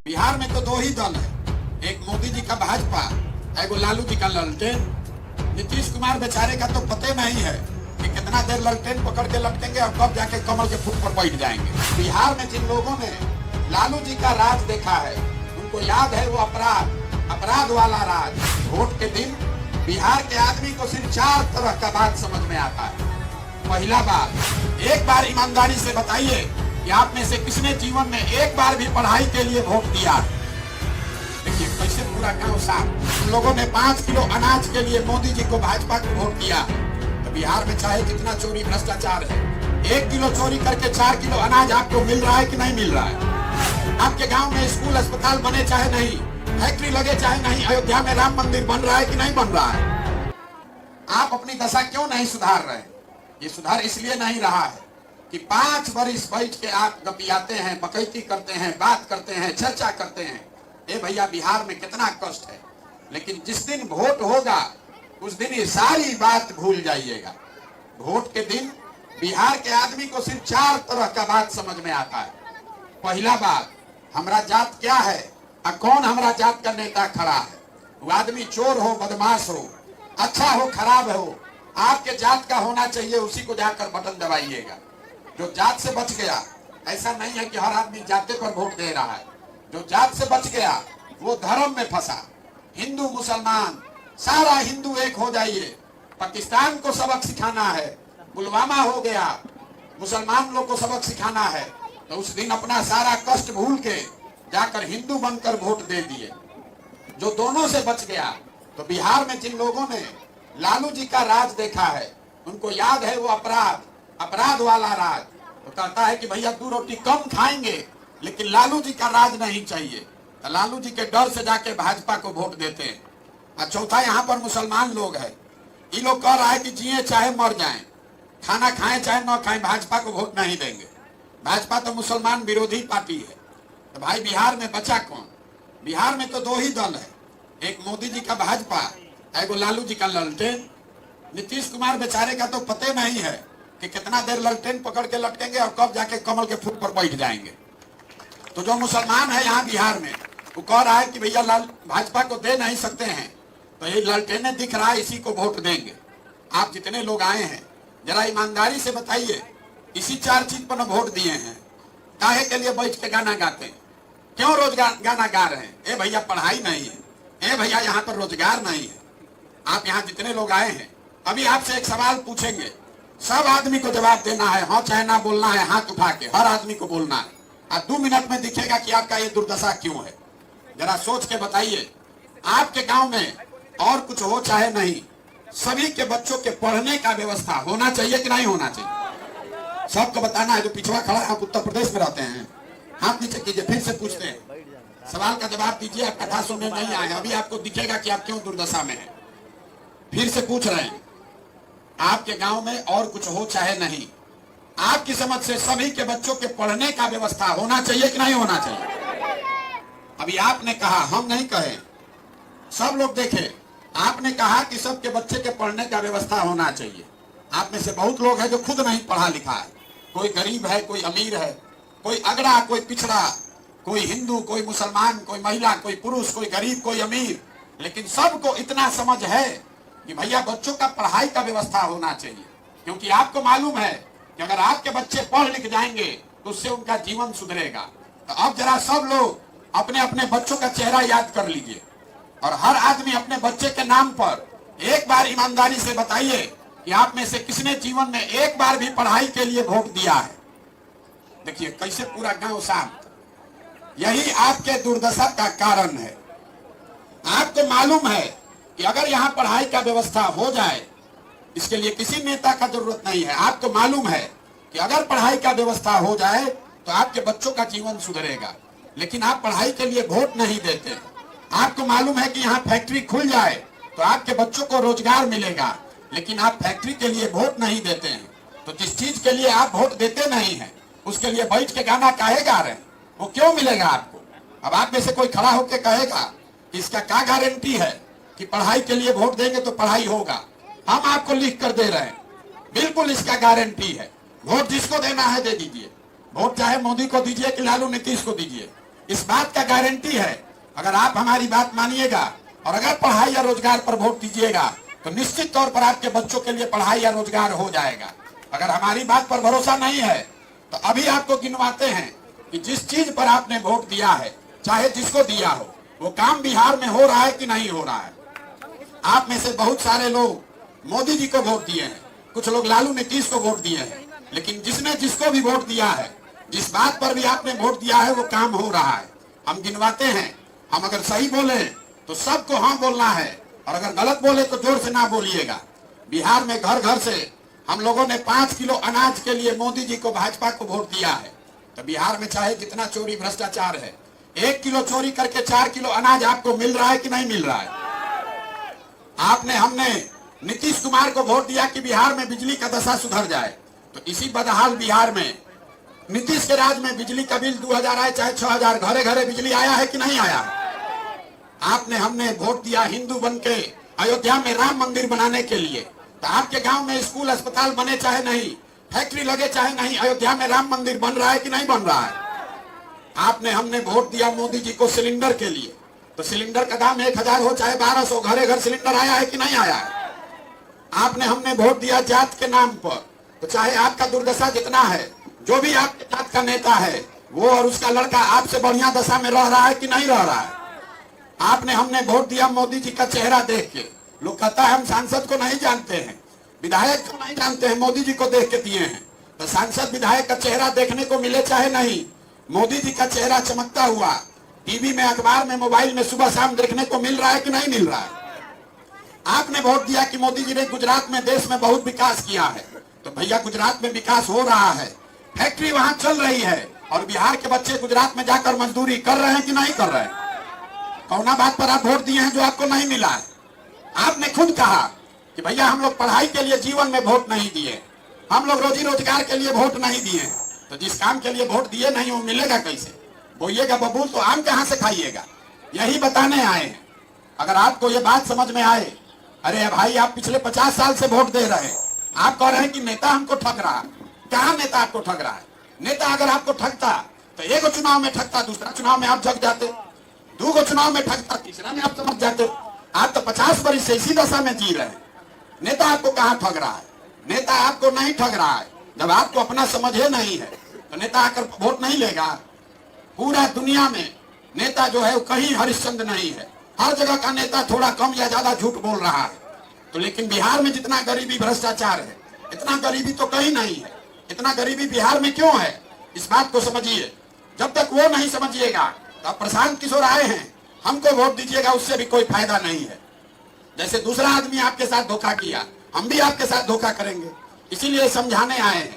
बिहार में तो दो ही दल है, एक मोदी जी का भाजपा, एगो लालू जी का ललटेन। नीतीश कुमार बेचारे का तो पता नहीं है कि कितना देर ललटेन पकड़ के लटकेंगे और कब जाके कमल के फूट पर बैठ जाएंगे। बिहार में जिन लोगों ने लालू जी का राज देखा है उनको याद है वो अपराध वाला राज। वोट के दिन बिहार के आदमी को सिर्फ 4 तरह का बात समझ में आता है। पहला बात, एक बार ईमानदारी से बताइए कि आप में से किसने जीवन में एक बार भी पढ़ाई के लिए वोट दिया। देखिए कैसे पूरा गांव साफ। लोगों ने 5 किलो अनाज के लिए मोदी जी को, भाजपा को वोट दिया। तो बिहार में चाहे कितना चोरी भ्रष्टाचार है, 1 किलो चोरी करके 4 किलो अनाज आपको मिल रहा है कि नहीं मिल रहा है? आपके गाँव में स्कूल अस्पताल बने चाहे नहीं, फैक्ट्री लगे चाहे नहीं, अयोध्या में राम मंदिर बन रहा है कि नहीं बन रहा है? आप अपनी दशा क्यों नहीं सुधार रहे? ये सुधार इसलिए नहीं रहा है कि 5 वर्ष बैठ के आप गपियाते हैं, बकैती करते हैं, बात करते हैं, चर्चा करते हैं। ए भैया, बिहार में कितना कष्ट है, लेकिन जिस दिन वोट होगा उस दिन ये सारी बात भूल जाइएगा। वोट के दिन बिहार के आदमी को सिर्फ 4 तरह का बात समझ में आता है। पहला बात, हमारा जात क्या है और कौन हमारा जात का नेता खड़ा है। वो आदमी चोर हो, बदमाश हो, अच्छा हो, खराब हो, आपके जात का होना चाहिए, उसी को जाकर बटन दबाइएगा। जो जात से बच गया, ऐसा नहीं है कि हर आदमी जाते पर वोट दे रहा है। जो जात से बच गया वो धर्म में फंसा। हिंदू मुसलमान, सारा हिंदू एक हो जाइए। पाकिस्तान को सबक सिखाना है, पुलवामा हो गया, मुसलमान लोग को सबक सिखाना है, तो उस दिन अपना सारा कष्ट भूल के जाकर हिंदू बनकर वोट दे दिए। जो दोनों से बच गया, तो बिहार में जिन लोगों ने लालू जी का राज देखा है उनको याद है वो अपराध वाला राज। तो कहता है कि भैया 2 रोटी कम खाएंगे लेकिन लालू जी का राज नहीं चाहिए। तो लालू जी के डर से जाके भाजपा को वोट देते हैं। और चौथा, यहाँ पर मुसलमान लोग हैं, ये लोग कह रहा है कि जिए चाहे मर जाएं, खाना खाएं चाहे न खाएं, भाजपा को वोट नहीं देंगे। भाजपा तो मुसलमान विरोधी पार्टी है। तो भाई बिहार में बचा कौन? बिहार में तो 2 ही दल है, एक मोदी जी का भाजपा, एगो लालू जी का ललटेन। नीतीश कुमार बेचारे का तो पता नहीं है कि कितना देर ललटेन पकड़ के लटकेंगे और कब जाके कमल के फूट पर बैठ जाएंगे। तो जो मुसलमान है यहाँ बिहार में, वो कह रहा है कि भैया भाजपा को दे नहीं सकते हैं, तो ये ललटेने दिख रहा है, इसी को वोट देंगे। आप जितने लोग आए हैं जरा ईमानदारी से बताइए, इसी 4 चीज पर वोट दिए हैं। काहे के लिए बैठ के गाना गाते हैं? क्यों रोज गाना गा रहे हैं? ए भैया पढ़ाई नहीं है, ए भैया यहाँ पर रोजगार नहीं है। आप यहाँ जितने लोग आए हैं, अभी आपसे एक सवाल पूछेंगे, सब आदमी को जवाब देना है, हाँ चाहे ना बोलना है, हाथ उठा के हर आदमी को बोलना है। और 2 मिनट में दिखेगा कि आपका ये दुर्दशा क्यों है। जरा सोच के बताइए, आपके गांव में और कुछ हो चाहे नहीं, सभी के बच्चों के पढ़ने का व्यवस्था होना चाहिए कि नहीं होना चाहिए? सबको बताना है। जो पिछड़ा खड़ा है, आप उत्तर प्रदेश में रहते हैं, हाथ नीचे कीजिए। फिर से पूछते हैं, सवाल का जवाब दीजिए। आप कथा सुनने नहीं आए, अभी आपको दिखेगा कि आप क्यों दुर्दशा में हैं। फिर से पूछ रहे हैं, आपके गांव में और कुछ हो चाहे नहीं, आपकी समझ से सभी के बच्चों के पढ़ने का व्यवस्था होना चाहिए कि नहीं होना चाहिए? अभी आपने कहा, हम नहीं कहे, सब लोग देखे, आपने कहा कि सबके बच्चे के पढ़ने का व्यवस्था होना चाहिए। आप में से बहुत लोग हैं जो खुद नहीं पढ़ा लिखा है, कोई गरीब है, कोई अमीर है, कोई अगड़ा, कोई पिछड़ा, कोई हिंदू, कोई मुसलमान, कोई महिला, कोई पुरुष, कोई गरीब, कोई अमीर, लेकिन सबको इतना समझ है कि भैया बच्चों का पढ़ाई का व्यवस्था होना चाहिए। क्योंकि आपको मालूम है कि अगर आपके बच्चे पढ़ लिख जाएंगे तो उससे उनका जीवन सुधरेगा। तो अब जरा सब लोग अपने अपने बच्चों का चेहरा याद कर लीजिए और हर आदमी अपने बच्चे के नाम पर एक बार ईमानदारी से बताइए कि आप में से किसने जीवन में एक बार भी पढ़ाई के लिए वोट दिया है। देखिए कैसे पूरा गांव शांत। यही आपके दुर्दशा का कारण है। आपको मालूम है कि अगर यहाँ पढ़ाई का व्यवस्था हो जाए, इसके लिए किसी नेता का जरूरत नहीं है। आपको मालूम है कि अगर पढ़ाई का व्यवस्था हो जाए तो आपके बच्चों का जीवन सुधरेगा, लेकिन आप पढ़ाई के लिए वोट नहीं देते। आपको मालूम है कि यहाँ फैक्ट्री खुल जाए तो आपके बच्चों को रोजगार मिलेगा, लेकिन आप फैक्ट्री के लिए वोट नहीं देते हैं। तो जिस चीज के लिए आप वोट देते नहीं है उसके लिए बैठ के गाना काहे गा रहे हैं? वो क्यों मिलेगा आपको? अब आप में से कोई खड़ा होकर कहेगा कि इसका क्या गारंटी है कि पढ़ाई के लिए वोट देंगे तो पढ़ाई होगा? हम आपको लिख कर दे रहे हैं, बिल्कुल इसका गारंटी है। वोट जिसको देना है दे दीजिए। वोट चाहे मोदी को दीजिए कि लालू नीतीश को दीजिए, इस बात का गारंटी है, अगर आप हमारी बात मानिएगा और अगर पढ़ाई या रोजगार पर वोट दीजिएगा तो निश्चित तौर पर आपके बच्चों के लिए पढ़ाई या रोजगार हो जाएगा। अगर हमारी बात पर भरोसा नहीं है तो अभी आपको गिनवाते हैं कि जिस चीज पर आपने वोट दिया है, चाहे जिसको दिया हो, वो काम बिहार में हो रहा है कि नहीं हो रहा है। आप में से बहुत सारे लोग मोदी जी को वोट दिए हैं, कुछ लोग लालू नीतीश को वोट दिए हैं, लेकिन जिसने जिसको भी वोट दिया है, जिस बात पर भी आपने वोट दिया है, वो काम हो रहा है। हम गिनवाते हैं, हम अगर सही बोले तो सबको हाँ बोलना है और अगर गलत बोले तो जोर से ना बोलिएगा। बिहार में घर घर से हम लोगों ने 5 किलो अनाज के लिए मोदी जी को, भाजपा को वोट दिया है। तो बिहार में चाहे जितना चोरी भ्रष्टाचार है, 1 किलो चोरी करके 4 किलो अनाज आपको मिल रहा है कि नहीं मिल रहा है। हमने नीतीश कुमार को वोट दिया कि बिहार में बिजली का दशा सुधर जाए, तो इसी बदहाल बिहार में नीतीश के राज में बिजली का बिल 2000 आए चाहे 6000, घरे घरे बिजली आया है कि नहीं आया। हमने वोट दिया हिंदू बन के अयोध्या में राम मंदिर बनाने के लिए, तो आपके गांव में स्कूल अस्पताल बने चाहे नहीं, फैक्ट्री लगे चाहे नहीं, अयोध्या में राम मंदिर बन रहा है कि नहीं बन रहा है। हमने वोट दिया मोदी जी को सिलेंडर के लिए, तो सिलेंडर का दाम 1000 हो चाहे 1200, घरे घर सिलेंडर आया है कि नहीं आया है। हमने वोट दिया जात के नाम पर, तो चाहे आपका दुर्दशा जितना है, जो भी आपके जात का नेता है वो और उसका लड़का आपसे बढ़िया दशा में रह रहा है कि नहीं रह रहा है। हमने वोट दिया मोदी जी का चेहरा देख के। लोग कहता है हम सांसद को नहीं जानते हैं, विधायक को नहीं जानते हैं, मोदी जी को देख के दिए हैं। तो सांसद विधायक का चेहरा देखने को मिले चाहे नहीं, मोदी जी का चेहरा चमकता हुआ टीवी में, अखबार में, मोबाइल में सुबह शाम देखने को मिल रहा है कि नहीं मिल रहा है। आपने वोट दिया कि मोदी जी ने गुजरात में, देश में बहुत विकास किया है, तो भैया गुजरात में विकास हो रहा है, फैक्ट्री वहां चल रही है और बिहार के बच्चे गुजरात में जाकर मजदूरी कर रहे हैं कि नहीं कर रहे हैं। कौना बात पर आप वोट दिए हैं जो आपको नहीं मिला है। आपने खुद कहा कि भैया हम लोग पढ़ाई के लिए जीवन में वोट नहीं दिए, हम लोग रोजी रोजगार के लिए वोट नहीं दिए, तो जिस काम के लिए वोट दिए नहीं वो मिलेगा कैसे। बोइएगा बबूल तो आम कहां से खाइएगा। यही बताने आए हैं। अगर आपको ये बात समझ में आए, अरे भाई आप पिछले 50 साल से वोट दे रहे हैं, आप कह रहे हैं कि नेता हमको ठग रहा है। कहाँ नेता आपको ठग रहा है। नेता अगर आपको ठगता तो एक चुनाव में ठगता, दूसरा चुनाव में आप जग जाते, 2 चुनाव में ठगता, तीसरा में आप समझ जाते। आप तो 50 वर्ष से इसी दशा में जी रहे हैं। नेता आपको कहाँ ठग रहा है। नेता आपको नहीं ठग रहा है। जब आपको अपना समझे नहीं है तो नेता आकर वोट नहीं लेगा। पूरा दुनिया में नेता जो है वो कहीं हरिश्चंद्र नहीं है। हर जगह का नेता थोड़ा कम या ज्यादा झूठ बोल रहा है। तो लेकिन बिहार में जितना गरीबी भ्रष्टाचार है, इतना गरीबी तो कहीं नहीं है। इतना गरीबी बिहार में क्यों है, इस बात को समझिए। जब तक वो नहीं समझिएगा तो प्रशांत किशोर आए हैं, हमको वोट दीजिएगा, उससे भी कोई फायदा नहीं है। जैसे दूसरा आदमी आपके साथ धोखा किया, हम भी आपके साथ धोखा करेंगे। इसीलिए समझाने आए हैं।